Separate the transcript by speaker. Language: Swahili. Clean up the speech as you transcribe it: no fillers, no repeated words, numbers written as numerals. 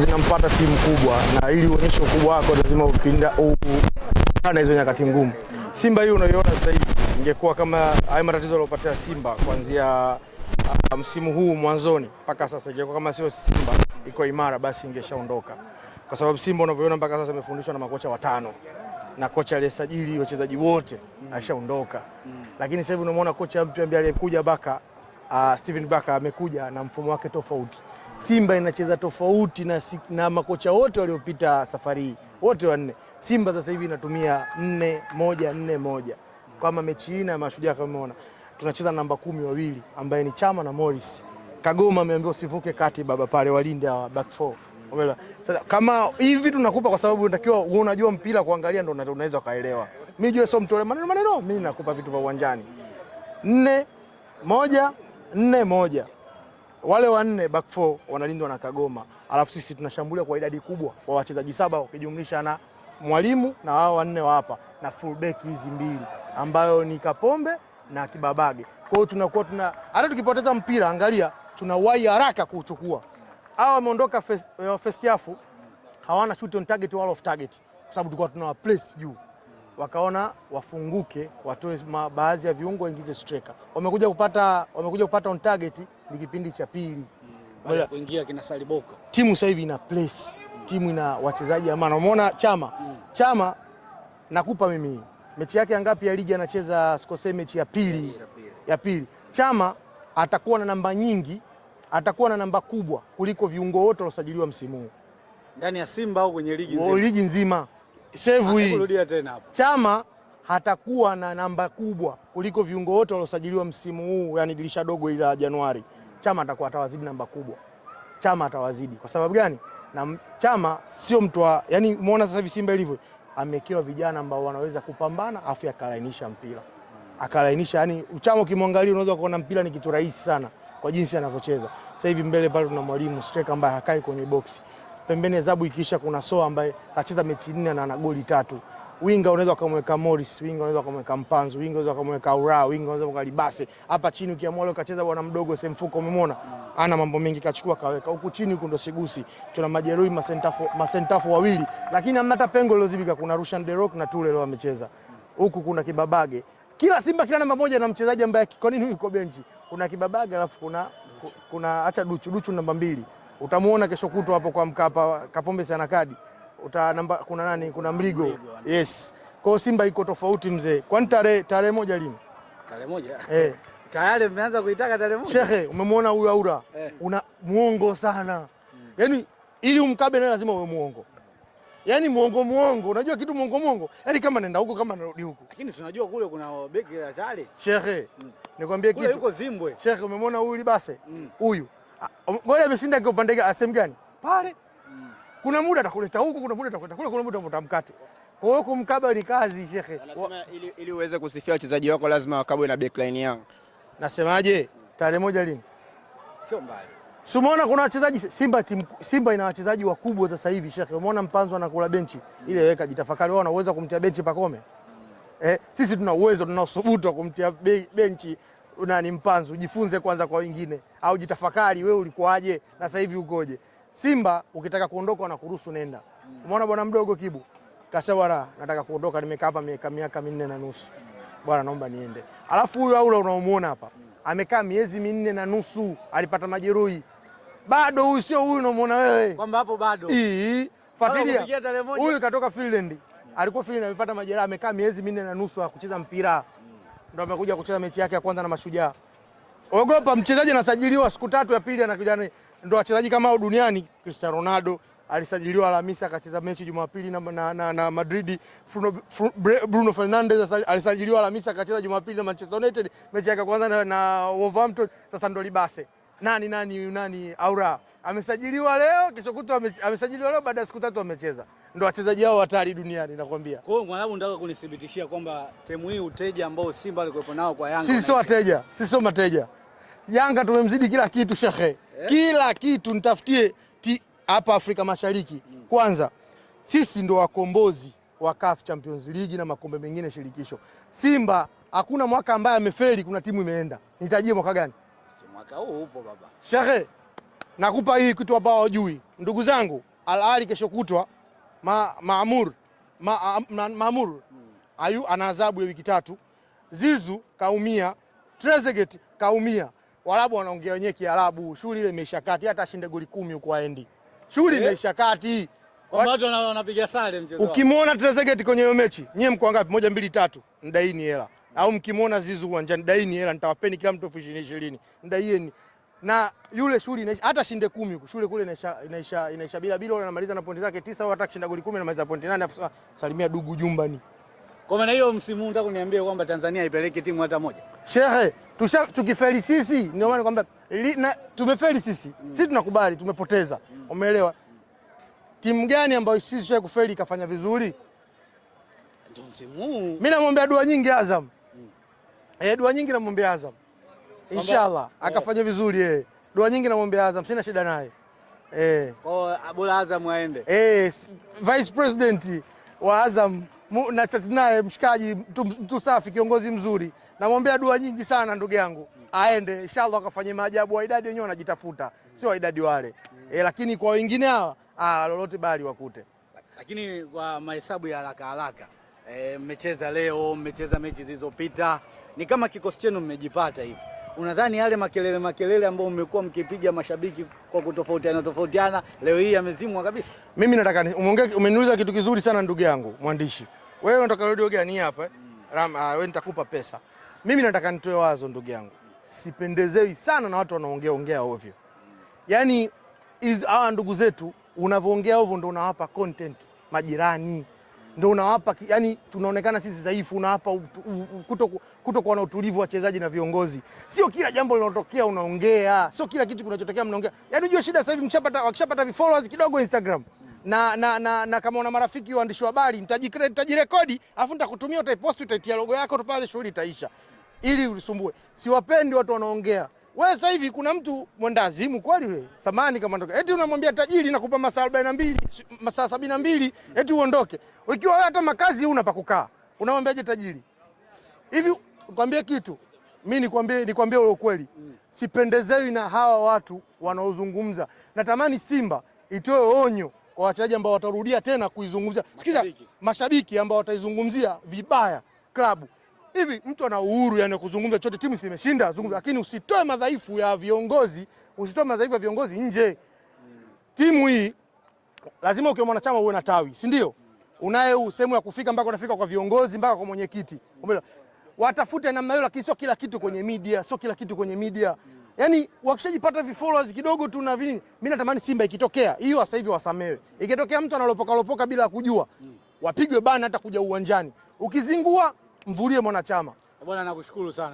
Speaker 1: zinampata timu kubwa, na ili uonyeshe ukubwa wako lazima upindane hizo nyakati ngumu. Simba hii unaiona sasa hivi ingekuwa kama haya matatizo yaliopatia Simba kuanzia msimu huu mwanzoni mpaka sasa, ingekuwa kama sio Simba iko imara, basi ingeshaondoka, kwa sababu Simba unavyoona mpaka sasa imefundishwa na makocha watano na kocha aliyesajili wachezaji wote ashaondoka. Lakini sasa hivi unamwona kocha mpya ambaye aliyekuja Steven Baka amekuja na mfumo wake tofauti. Simba inacheza tofauti na makocha wote waliopita safari wote wanne. Simba sasa hivi inatumia 4-1-4-1. Kama mechi hii na Mashujaa kama umeona, tunacheza namba 10 wawili ambaye ni Chama na Morris. Kagoma ameambiwa usivuke kati baba pale, walinde wa back four. Umeelewa? Sasa kama hivi tunakupa kwa sababu unatakiwa unajua mpira kuangalia ndio unaweza kaelewa. Mimi jua sio mtole maneno, mimi nakupa vitu vya uwanjani. 4-1-4-1. Wale wanne back four wanalindwa na Kagoma. Alafu sisi tunashambulia kwa idadi kubwa kwa wachezaji 7 ukijumlisha na mwalimu na wao wanne wa hapa na full back hizi mbili ambayo ni Kapombe na Kibabage. Kwa hiyo tunakuwa hata tukipoteza mpira angalia tunawahi haraka kuuchukua. Hao wameondoka first half hawana shoot on target wala off target kwa sababu tulikuwa tunawa place juu. Wakaona wafunguke, watoe baadhi ya viungo waingize striker. Wamekuja kupata on target ni kipindi cha pili.
Speaker 2: Baada kuingia kina Saliboko.
Speaker 1: Timu sasa hivi ina place. Timu ina wachezaji amana. Umeona Chama? Chama nakupa mimi. Mechi yake ngapi ya ligi anacheza sikose mechi ya pili. Ya pili. Chama atakuwa na namba nyingi, atakuwa na namba kubwa kuliko viungo wote waliosajiliwa msimu huu.
Speaker 2: Ndani ya Simba au kwenye ligi nzima?
Speaker 1: Ligi nzima. Save hii.
Speaker 2: Kurudia tena hapo.
Speaker 1: Chama hatakuwa na namba kubwa kuliko viungo wote waliosajiliwa msimu huu, yani dirisha dogo ila Januari. Chama atakuwa atawazidi namba kubwa. Chama atawazidi. Kwa sababu gani? Na Chama sio mtu wa, yani umeona sasa hivi Simba ilivyo, amekewa vijana ambao wanaweza kupambana afu akalainisha mpira. Akalainisha, yani Chama ukimwangalia unaweza kuona mpira ni kitu rahisi sana kwa jinsi anavyocheza. Sasa hivi mbele pale tuna mwalimu striker ambaye hakai kwenye box. Pembeni Zabu ikiisha kuna Soa ambaye kacheza mechi 4 na ana goli 3. Winga unaweza kumweka Morris, winga unaweza kumweka Mpanzu, winga unaweza kumweka Aura, winga unaweza kumweka Libase. Hapa chini ukiamua leo kacheza bwana mdogo Semfuko, umemwona? Ana mambo mengi, kachukua kaweka. Huku chini huko ndo Sigusi. Tuna majeruhi masentafo wawili, lakini hamna hata pengo lilozibika. Kuna Rushan De Rock na Tule leo amecheza. Huku kuna Kibabage. Kila Simba kila namba moja na mchezaji ambaye kwa nini yuko benchi? Kuna Kibabage alafu kuna acha Duchu namba 2. Utamuona kesho kutwa hapo kwa Mkapa, Kapombe sana kadi. Kuna nani? Kuna Mligo. Yes. Kwa Simba iko tofauti mzee. Kwani tarehe moja lini?
Speaker 2: Tarehe moja?
Speaker 1: Tayari
Speaker 2: mmeanza kuitaka tarehe moja?
Speaker 1: Shehe, umemwona huyu Aura? Una muongo sana. Yaani ili umkabe naye lazima uwe muongo. Yaani muongo. Unajua kitu muongo? Yaani kama nenda huko kama narudi huko.
Speaker 2: Lakini unajua kule kuna beki la Chale.
Speaker 1: Shehe, nikwambie kitu.
Speaker 2: Kule yuko Zimbwe.
Speaker 1: Shehe, umemwona huyu Libase? Huyu. Goli ameshinda kwa upande gani? Asem gani? Pale. Kuna muda atakuleta huku, kuna muda atakuleta kule, kuna muda utamkate. Kwa hiyo kumkaba ni kazi Shehe.
Speaker 3: Anasema ili uweze kusifia wachezaji wako lazima wakabwe na backline yao.
Speaker 1: Nasemaje? Tarehe moja lini?
Speaker 2: Sio mbali.
Speaker 1: Si umeona kuna wachezaji Simba ina wachezaji wakubwa sasa hivi Shehe. Umeona Mpanzu anakula benchi. Ile weka jitafakari, wao wanaweza kumtia benchi Pakome. Sisi tuna uwezo, tuna uthubutu wa kumtia benchi nani Mpanzu. Jifunze kwanza kwa wengine au jitafakari wewe ulikuwaje na sasa hivi ukoje. Simba ukitaka kuondoka na kuruhusu nenda. Umeona bwana mdogo Kibu? Kasema nataka kuondoka, nimekaa hapa miaka 4 na nusu. Bwana naomba niende. Alafu huyu Aula unaomuona hapa amekaa miezi 4 na nusu, alipata majeruhi. Bado huyu sio huyu unaomuona wewe.
Speaker 2: Kwamba hapo bado.
Speaker 1: Fuatilia. Huyu katoka Finland. Alikuwa Finland amepata majeraha, amekaa miezi 4 na nusu kucheza mpira. Ndio amekuja kucheza mechi yake ya kwanza na Mashujaa. Ogopa mchezaji anasajiliwa siku 3 ya pili anakuja ndio wachezaji kama hao duniani. Cristiano Ronaldo alisajiliwa Alhamisi akacheza mechi Jumapili na Madrid. Bruno Fernandes alisajiliwa Alhamisi akacheza Jumapili na Manchester United mechi yake kwanza na Wolverhampton. Sasa ndo Libase. Nani Aura amesajiliwa leo, kesho kutwa amesajiliwa leo, baada ya siku 3 amecheza. Ndio wachezaji hao hatari duniani nakwambia.
Speaker 2: Kwa hiyo mwanabu nataka kunithibitishia kwamba timu hii uteja ambao Simba alikuwepo nao kwa Yanga.
Speaker 1: Sisi sio wateja, sisi sio mateja. Yanga tumemzidi kila kitu Shehe. Kila kitu nitafutie hapa Afrika Mashariki. Kwanza sisi ndo wakombozi wa CAF Champions League na makombe mengine shirikisho. Simba hakuna mwaka ambaye amefeli kuna timu imeenda. Nitajie mwaka gani?
Speaker 2: Si mwaka huu upo baba.
Speaker 1: Shehe, nakupa hii kitu ambao hujui. Ndugu zangu, Al Ahly kesho kutwa Maamur ana adhabu ya wiki 3. Zizu kaumia, Trezeguet kaumia. Waarabu wanaongea wenyewe Kiarabu, shughuli ile imeisha kati, hata ashinde goli 10 huko aendi. Shughuli imeisha kati.
Speaker 2: Kwa watu wanapiga sare mchezo.
Speaker 1: Ukimwona Trezeguet kwenye hiyo mechi, nyie mko ngapi? 1 2 3, ndaini hela. Au mkimwona Zizu uwanjani, ndaini hela, nitawapeni kila mtu 20 ndaieni. Na yule shughuli inaisha, hata shinde 10 huko. Shule kule inaisha bila anamaliza na pointi zake 9 au hata kushinda goli 10 anamaliza pointi 8 afu salimia dugu jumbani.
Speaker 2: Kwa maana hiyo msimu huu nataka kuniambia kwamba Tanzania haipeleki timu hata moja.
Speaker 1: Shehe, tukifeli sisi ndio maana kwamba tumefeli sisi. Sisi tunakubali tumepoteza. Umeelewa? Timu gani ambayo sisi tushaye kufeli ikafanya vizuri?
Speaker 2: Ndio msimu huu. Mimi
Speaker 1: namwombea dua nyingi Azam. Dua nyingi namwombea Azam. Inshallah akafanya vizuri yeye. Dua nyingi namwombea Azam, sina shida naye.
Speaker 2: Kwa bora Azam aende.
Speaker 1: Vice President wa Azam na naye mshikaji, mtu safi, kiongozi mzuri. Namwombea dua nyingi sana ndugu yangu. Aende inshallah akafanye maajabu. Wydad wenyewe wanajitafuta, sio Wydad wale. Lakini kwa wengine hawa lolote bali wakute.
Speaker 2: Lakini kwa mahesabu ya haraka mmecheza leo, mmecheza mechi zilizopita, ni kama kikosi chenu mmejipata hivi. Unadhani yale makelele ambayo mmekuwa mkipiga mashabiki kwa kutofautiana leo hii yamezimwa kabisa?
Speaker 1: Mimi nataka umeniuliza kitu kizuri sana ndugu yangu mwandishi. Wewe unataka radio gani hapa? Wewe nitakupa pesa. Mimi nataka nitoe wazo ndugu yangu. Sipendezewi sana na watu wanaongea ovyo. Yaani hawa ndugu zetu unavoongea ovyo ndio unawapa content majirani. Ndio unawapa, yani tunaonekana sisi dhaifu, unawapa kutokuwa na utulivu wachezaji na viongozi. Sio kila jambo linalotokea unaongea, sio kila kitu kinachotokea mnaongea. Yaani unajua shida sasa hivi wakishapata followers kidogo Instagram na kama una marafiki waandishi wa habari, nitajirekodi afu nitakutumia, utaipost, utaitia logo yako tu pale, shughuli itaisha. Ili ulisumbue. Siwapendi watu wanaongea. Wewe sasa hivi kuna mtu mwendazimu kweli wewe. Samani kama ndoka. Eti unamwambia tajiri nakupa masaa 42, masaa 72, eti uondoke. Ukiwa wewe hata makazi huna pa kukaa. Unamwambiaje tajiri? Hivi nikwambie kitu. Mimi nikwambie ule ukweli. Sipendezewi na hawa watu wanaozungumza. Natamani Simba itoe onyo kwa wachezaji ambao watarudia tena kuizungumzia. Sikiza, mashabiki ambao wataizungumzia vibaya klabu. Hivi mtu ana uhuru yani kuzungumza chote, timu imeshinda zungumza, lakini usitoe madhaifu ya viongozi, nje. Timu hii lazima ukiwa mwanachama uwe na tawi, si ndio? Unaye sehemu ya kufika mpaka unafika kwa viongozi, mpaka kwa mwenyekiti. Watafute namna hiyo, lakini sio kila kitu kwenye media, Yaani wakishajipata followers kidogo tu na vini. Mimi natamani Simba ikitokea hiyo sasa hivi wasamewe. Ikitokea mtu analopoka bila kujua, wapigwe bana hata kuja uwanjani. Ukizingua mvulie mwanachama.
Speaker 2: Bwana nakushukuru sana.